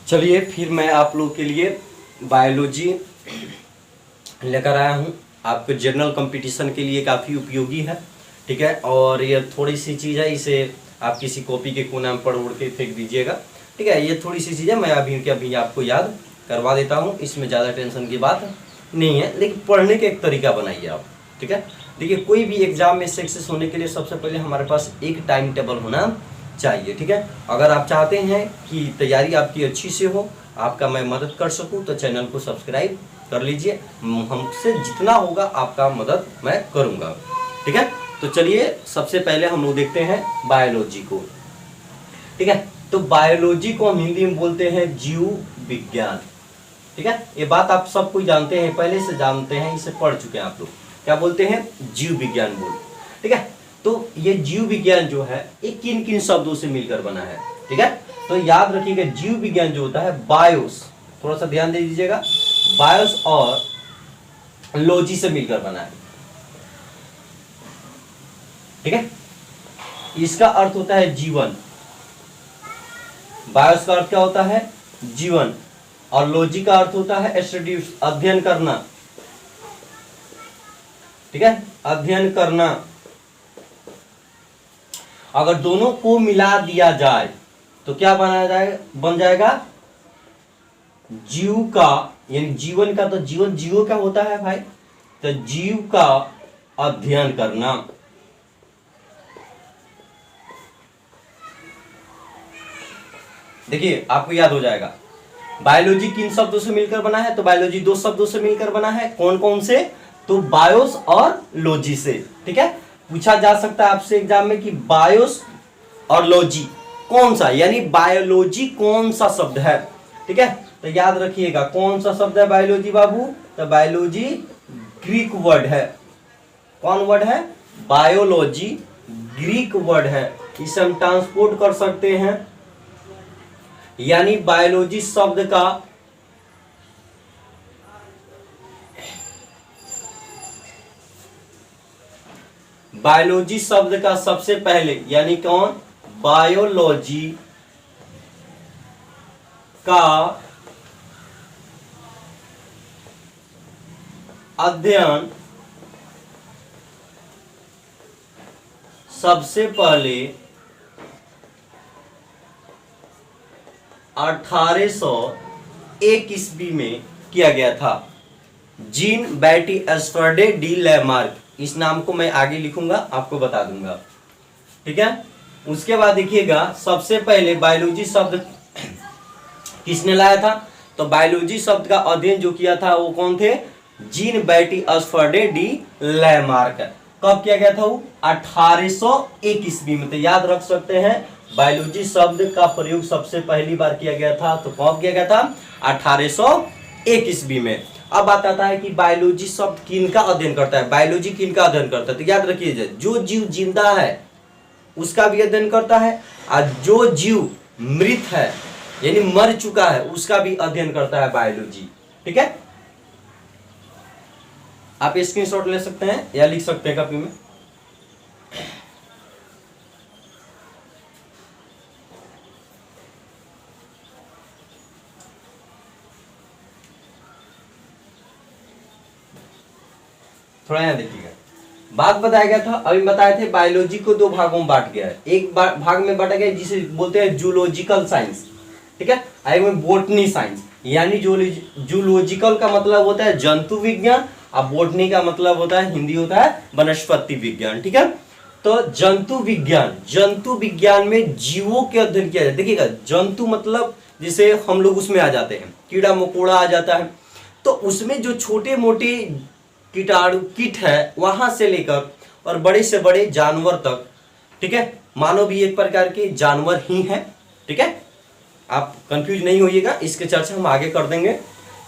चलिए फिर मैं आप लोग के लिए बायोलॉजी लेकर आया हूँ। आपके जनरल कंपटीशन के लिए काफ़ी उपयोगी है, ठीक है। और ये थोड़ी सी चीज़ है, इसे आप किसी कॉपी के कोने में पढ़ उड़ के फेंक दीजिएगा, ठीक है। ये थोड़ी सी चीज़ है, मैं अभी आपको याद करवा देता हूँ। इसमें ज़्यादा टेंशन की बात नहीं है, लेकिन पढ़ने का एक तरीका बनाइए आप, ठीक है। देखिए, कोई भी एग्जाम में सक्सेस होने के लिए सबसे पहले हमारे पास एक टाइम टेबल होना चाहिए, ठीक है। अगर आप चाहते हैं कि तैयारी आपकी अच्छी से हो, आपका मैं मदद कर सकूं, तो चैनल को सब्सक्राइब कर लीजिए। हमसे जितना होगा आपका मदद मैं करूंगा, ठीक है। तो चलिए सबसे पहले हम लोग देखते हैं बायोलॉजी को, ठीक है। तो बायोलॉजी को हम हिंदी में बोलते हैं जीव विज्ञान, ठीक है। ये बात आप सब कोई जानते हैं, पहले से जानते हैं, इसे पढ़ चुके हैं आप लोग। क्या बोलते हैं? जीव विज्ञान बोल, ठीक है। तो ये जीव विज्ञान जो है ये किन किन शब्दों से मिलकर बना है, ठीक है। तो याद रखिएगा, जीव विज्ञान जो होता है बायोस, थोड़ा सा ध्यान दे दीजिएगा, बायोस और लॉजी से मिलकर बना है, ठीक है। इसका अर्थ होता है जीवन। बायोस का अर्थ क्या होता है? जीवन। और लॉजी का अर्थ होता है स्टडीज, अध्ययन करना, ठीक है, अध्ययन करना। अगर दोनों को मिला दिया जाए तो क्या बन जाएगा? जीव का, यानी जीवन का। तो जीवन, जीवो क्या होता है भाई? तो जीव का अध्ययन करना। देखिए आपको याद हो जाएगा, बायोलॉजी किन शब्दों से मिलकर बना है? तो बायोलॉजी दो शब्दों से मिलकर बना है। कौन कौन से? तो बायोस और लॉजी से, ठीक है। पूछा जा सकता है आपसे एग्जाम में कि बायोस और लॉजी कौन सा, यानी बायोलॉजी कौन सा शब्द है, ठीक है। तो याद रखिएगा, कौन सा शब्द है बायोलॉजी बाबू? तो बायोलॉजी ग्रीक वर्ड है। कौन वर्ड है? बायोलॉजी ग्रीक वर्ड है। इसे हम ट्रांसपोर्ट कर सकते हैं, यानी बायोलॉजी शब्द का सबसे पहले, यानी कौन? बायोलॉजी का अध्ययन सबसे पहले 1801 ईस्वी में किया गया था। जीन बैटिस्टर्डे डी लैमार्क, इस नाम को मैं आगे लिखूंगा, आपको बता दूंगा, ठीक है। उसके बाद देखिएगा, सबसे पहले बायोलॉजी शब्द किसने लाया था? तो बायोलॉजी शब्द का अध्ययन जो किया था वो कौन थे? Jean Baptiste de Lamarck. कब किया गया था वो? 1801 ईस्वी में। तो याद रख सकते हैं, बायोलॉजी शब्द का प्रयोग सबसे पहली बार किया गया था। तो कब किया गया था? 1801 ईस्वी में। अब बात आता है कि बायोलॉजी शब्द किनका अध्ययन करता है? बायोलॉजी किनका अध्ययन करता है? तो याद रखिए, जो जीव जिंदा है उसका भी अध्ययन करता है, और जो जीव मृत है यानी मर चुका है उसका भी अध्ययन करता है बायोलॉजी, ठीक है। आप स्क्रीनशॉट ले सकते हैं या लिख सकते हैं कॉपी में। थोड़ा यहाँ देखिएगा, बात बताया गया था, अभी बताए थे बायोलॉजी को दो भागों में बांट गया है। एक भाग में बांटा गया जिसे बोलते हैं जूलॉजिकल साइंस, ठीक है। एक में बोटनी साइंस, यानी जूलॉजिकल का मतलब होता है जंतु विज्ञान, और बोटनी का मतलब होता है, हिंदी होता है वनस्पति विज्ञान, ठीक है। तो जंतु विज्ञान में जीवों के अध्ययन किया जाता है। देखिएगा, जंतु मतलब जैसे हम लोग उसमें आ जाते हैं, कीड़ा मकोड़ा आ जाता है, तो उसमें जो छोटे मोटे कीटाणु कीट है वहां से लेकर और बड़े से बड़े जानवर तक, ठीक है। मानव भी एक प्रकार के जानवर ही है, ठीक है। आप कंफ्यूज नहीं होइएगा, इसके चर्चा हम आगे कर देंगे।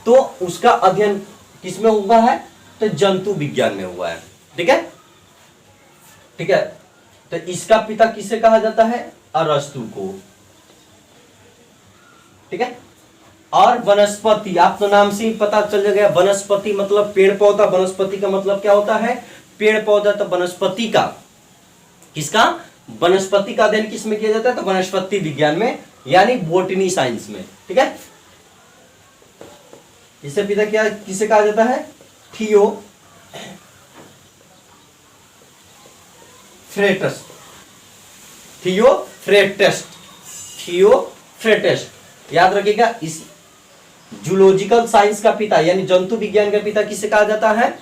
तो उसका अध्ययन किसमें हुआ है? तो जंतु विज्ञान में हुआ है, ठीक है, ठीक है। तो इसका पिता किसे कहा जाता है? अरस्तु को, ठीक है। और वनस्पति, आप तो नाम से ही पता चल गया, वनस्पति मतलब पेड़ पौधा। वनस्पति का मतलब क्या होता है? पेड़ पौधा। तो वनस्पति का, किसका? वनस्पति का अध्ययन किसमें किया जाता है? तो वनस्पति विज्ञान में, यानी बोटनी साइंस में, ठीक है। इससे पिता क्या किसे कहा जाता है? थियोफ्रेटस। थियोफ्रेटस, थियोफ्रेटस। याद रखिएगा, इस जूलॉजिकल साइंस का पिता यानी जंतु विज्ञान का पिता किसे कहा जाता है?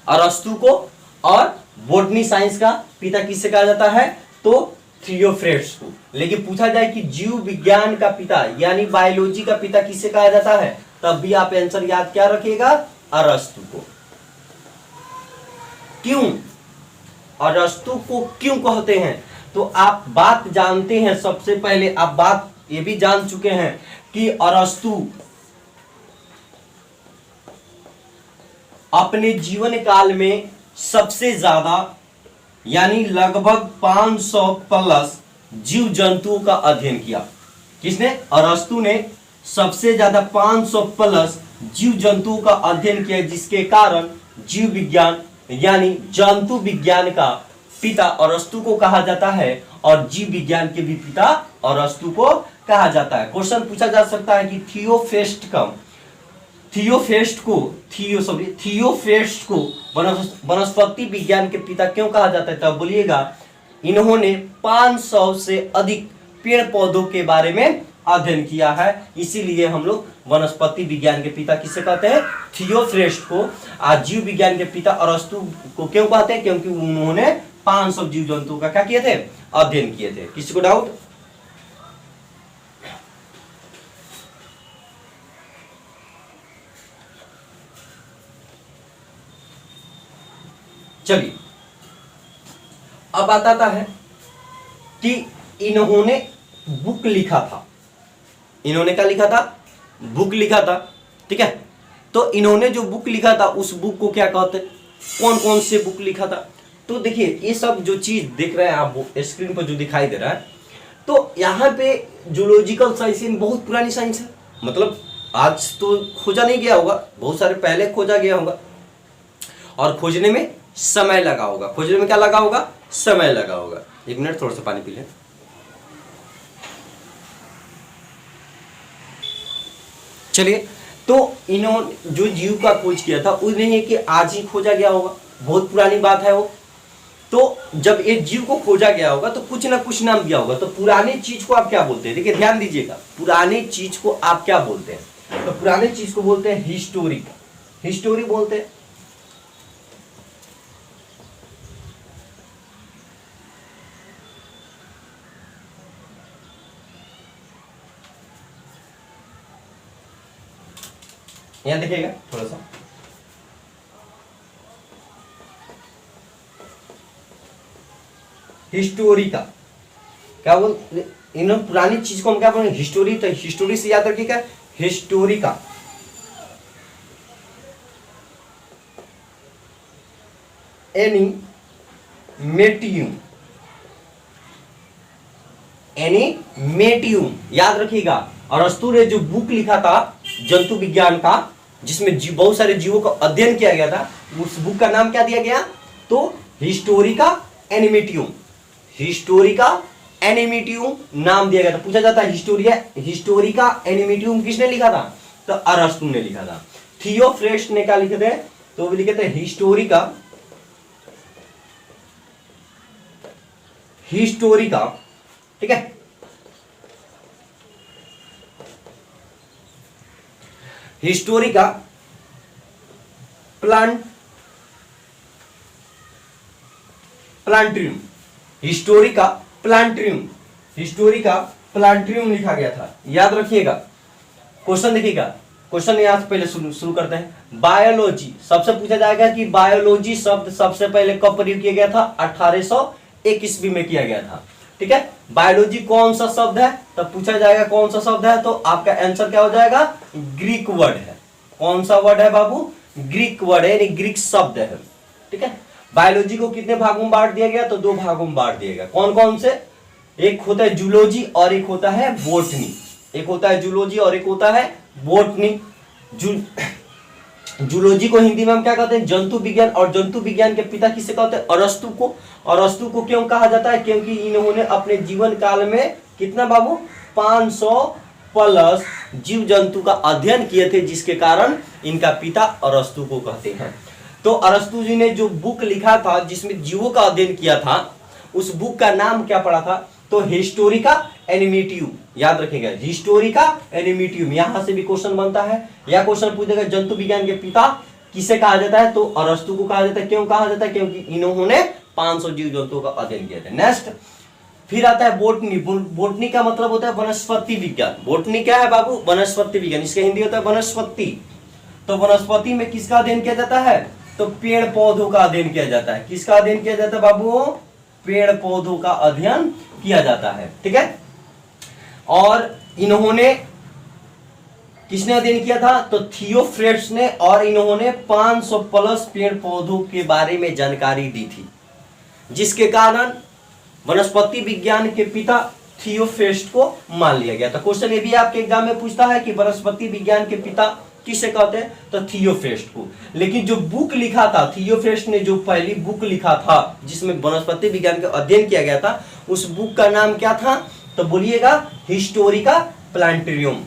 अरस्तु को। और बॉटनी साइंस का पिता किसे कहा जाता है? तो थियोफ्रेटस को। लेकिन पूछा जाए कि जीव विज्ञान का पिता यानी बायोलॉजी का पिता किसे कहा जाता है, तब भी आप आंसर याद क्या रखिएगा? अरस्तु को। क्यों अरस्तु को क्यों कहते हैं? तो आप बात जानते हैं, सबसे पहले आप बात ये भी जान चुके हैं कि अरस्तु अपने जीवन काल में सबसे ज्यादा यानी लगभग 500 प्लस जीव जंतुओं का अध्ययन किया। किसने? अरस्तु ने सबसे ज्यादा 500 प्लस जीव जंतुओं का अध्ययन किया, जिसके कारण जीव विज्ञान यानी जंतु विज्ञान का पिता अरस्तु को कहा जाता है और जीव विज्ञान के भी पिता अरस्तु को कहा जाता है। क्वेश्चन पूछा जा सकता है कि थियोफ्रेस्ट को वनस्पति विज्ञान के पिता क्यों कहा जाता है? तब बोलिएगा इन्होंने 500 से अधिक पेड़ पौधों के बारे में अध्ययन किया है, इसीलिए हम लोग वनस्पति विज्ञान के पिता किसे कहते हैं? थियोफ्रेस्ट को। आज जीव विज्ञान के पिता अरस्तु को क्यों कहते हैं? क्योंकि उन्होंने 500 जीव जंतुओं का क्या किए थे? अध्ययन किए थे। किसी को डाउट? चलिए, अब आता है कि इन्होंने बुक लिखा था। इन्होंने क्या लिखा था? बुक लिखा था। ठीक है, तो इन्होंने जो बुक लिखा था उस बुक को क्या कहते हैं? कौन कौन से बुक लिखा था? तो देखिए, ये सब जो चीज देख रहे हैं आप स्क्रीन पर जो दिखाई दे रहा है, तो यहाँ पे जूलॉजिकल साइंस बहुत पुरानी साइंस है। मतलब आज तो खोजा नहीं गया होगा, बहुत सारे पहले खोजा गया होगा और खोजने में समय लगा होगा। खोजने में क्या लगा होगा? समय लगा होगा। एक मिनट, थोड़ा सा पानी पी लें। चलिए, तो इन्होंने जो जीव का खोज किया था वो नहीं है कि आज ही खोजा गया होगा, बहुत पुरानी बात है वो। तो जब एक जीव को खोजा गया होगा तो कुछ ना कुछ नाम दिया होगा। तो पुरानी चीज को आप क्या बोलते हैं? देखिए ध्यान दीजिएगा, पुरानी चीज को आप क्या बोलते हैं? तो पुरानी चीज को बोलते हैं हिस्टोरिक। हिस्टोरी बोलते हैं। यहां देखिएगा थोड़ा सा, हिस्टोरिका क्या बोल, इन पुरानी चीज को हम क्या बोलेंगे? हिस्टोरी। तो हिस्टोरी से याद रखिएगा, हिस्टोरिका। एनीमेटियम, एनीमेटियम याद रखिएगा। अरस्तु ने जो बुक लिखा था जंतु विज्ञान का, जिसमें बहुत सारे जीवों का अध्ययन किया गया था, उस बुक का नाम क्या दिया गया? तो हिस्टोरिका एनिमेटियम। हिस्टोरिका एनिमेटियम नाम दिया गया था। पूछा जाता है हिस्टोरिका एनिमेटियम किसने लिखा था? तो अरस्तु ने लिखा था। थियोफ्रेस्ट ने क्या लिखे थे? तो वो लिखे थे हिस्टोरिका, हिस्टोरिका। ठीक है, हिस्टोरिका प्लांट्रियम, हिस्टोरिका प्लांट्रियम, हिस्टोरिका प्लांट्रियम लिखा गया था। याद रखिएगा। क्वेश्चन देखिएगा, क्वेश्चन यहां से पहले शुरू करते हैं। बायोलॉजी सबसे पूछा जाएगा कि बायोलॉजी शब्द सबसे पहले कब प्रयोग किया गया था? 1801 ईस्वी में किया गया था। ठीक है, बायोलॉजी कौन सा शब्द है? तब पूछा जाएगा कौन सा शब्द है, तो आपका आंसर क्या हो जाएगा? ग्रीक वर्ड है। कौन सा वर्ड है बाबू? ग्रीक वर्ड है, यानी ग्रीक शब्द है। ठीक है, बायोलॉजी को कितने भागों में बांट दिया गया? तो 2 भागों में बांट दिया गया। कौन कौन से? एक होता है जूलॉजी और एक होता है बोटनी। एक होता है जूलॉजी और एक होता है बोटनी। जूलॉजी को हिंदी में हम क्या कहते हैं? जंतु विज्ञान। और जंतु विज्ञान के पिता किसे कहते हैं? अरस्तु को। अरस्तु को क्यों कहा जाता है? क्योंकि इन्होंने अपने जीवन काल में कितना बाबू? 500 प्लस जीव जंतु का अध्ययन किए थे, जिसके कारण इनका पिता अरस्तु को कहते हैं। तो अरस्तु जी ने जो बुक लिखा था जिसमें जीवों का अध्ययन किया था, उस बुक का नाम क्या पड़ा था? तो हिस्टोरिका एनिमेटिव, याद रखिएगा हिस्टोरिका एनिमेटिव। यहां से भी क्वेश्चन बनता है, या क्वेश्चन पूछेगा जंतु विज्ञान के पिता किसे कहा जाता है? तो अरस्तु को कहा जाता है। क्यों कहा जाता है? क्योंकि इन्होंने 500 जीव जंतुओं का अध्ययन किया था। नेक्स्ट फिर आता है बोटनी। बोटनी का मतलब होता है वनस्पति विज्ञान। बोटनी क्या है बाबू? वनस्पति विज्ञान, इसका हिंदी होता है वनस्पति। तो वनस्पति में किसका अध्ययन किया जाता है? तो पेड़ पौधों का अध्ययन किया जाता है। किसका अध्ययन किया जाता है बाबू? पेड़ पौधों का अध्ययन किया जाता है, ठीक है। और इन्होंने किसने अध्ययन किया था? तो थियोफ्रेट्स ने, और इन्होंने 500 प्लस पेड़ पौधों के बारे में जानकारी दी थी, जिसके कारण वनस्पति विज्ञान के पिता थियोफ्रेट्स को मान लिया गया था। क्वेश्चन ये भी आपके एग्जाम में पूछता है कि वनस्पति विज्ञान के पिता किसे कहते हैं? तो थियोफ्रेट्स को। लेकिन जो बुक लिखा था, थियोफ्रेट्स ने जो पहली बुक लिखा था जिसमें वनस्पति विज्ञान का अध्ययन किया गया था, उस बुक का नाम क्या था? तो बोलिएगा हिस्टोरिका प्लांटेरियम।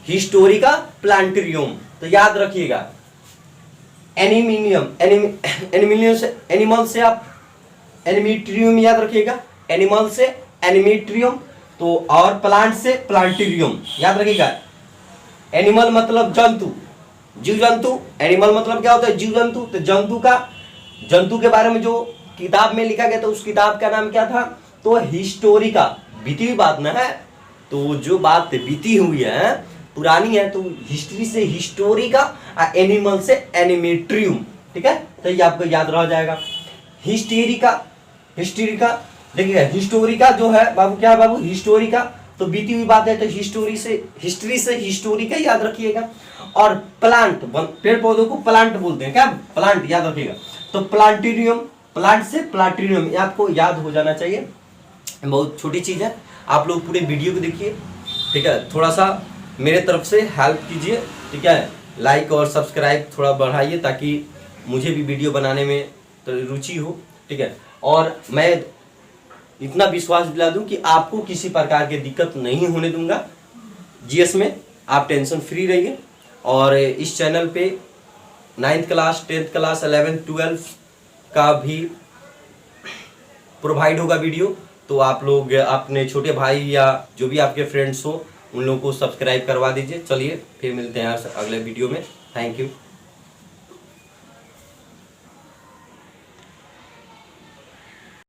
हिस्टोरिका प्लांटेरियम, तो याद रखिएगा। एनिमिनियम, एनिमिनियम से एनिमल से आप एनिमेट्रियम याद रखिएगा, एनिमल से एनिमेट्रियम, तो और प्लांट से प्लांटेरियम याद रखिएगा। एनिमल मतलब जंतु, जीव जंतु। एनिमल मतलब क्या होता है? जीव जंतु। तो जंतु के बारे में जो किताब में लिखा गया था, उस किताब का नाम क्या था? तो हिस्टोरिका। बीती हुई बात ना है, तो जो बात बीती हुई है पुरानी है, तो हिस्ट्री से हिस्टोरिका, एनिमल से एनिमेट्रियम, ठीक है। तो ये आपको याद रह जाएगा। हिस्टेरिका देखिएगा, हिस्टोरिका जो है बाबू, क्या है बाबू? हिस्टोरिका, तो बीती हुई बात है, तो हिस्ट्री से हिस्टोरिका याद रखिएगा। और प्लांट, पेड़ पौधों को प्लांट बोलते हैं, क्या? प्लांट याद रखिएगा। तो प्लांटेरियम, प्लांट से प्लांटेरियम, ये आपको याद हो जाना चाहिए। बहुत छोटी चीज है, आप लोग पूरे वीडियो को देखिए, ठीक है। थोड़ा सा मेरे तरफ से हेल्प कीजिए, ठीक है। लाइक और सब्सक्राइब थोड़ा बढ़ाइए, ताकि मुझे भी वीडियो बनाने में तो रुचि हो, ठीक है। और मैं इतना विश्वास दिला दूं कि आपको किसी प्रकार की दिक्कत नहीं होने दूंगा जीएस में। आप टेंशन फ्री रहिए। और इस चैनल पे 9th class, 10th class, 11th, 12th का भी प्रोवाइड होगा वीडियो। तो आप लोग अपने छोटे भाई या जो भी आपके फ्रेंड्स हो, उन लोगों को सब्सक्राइब करवा दीजिए। चलिए फिर मिलते हैं अगले वीडियो में। Thank you.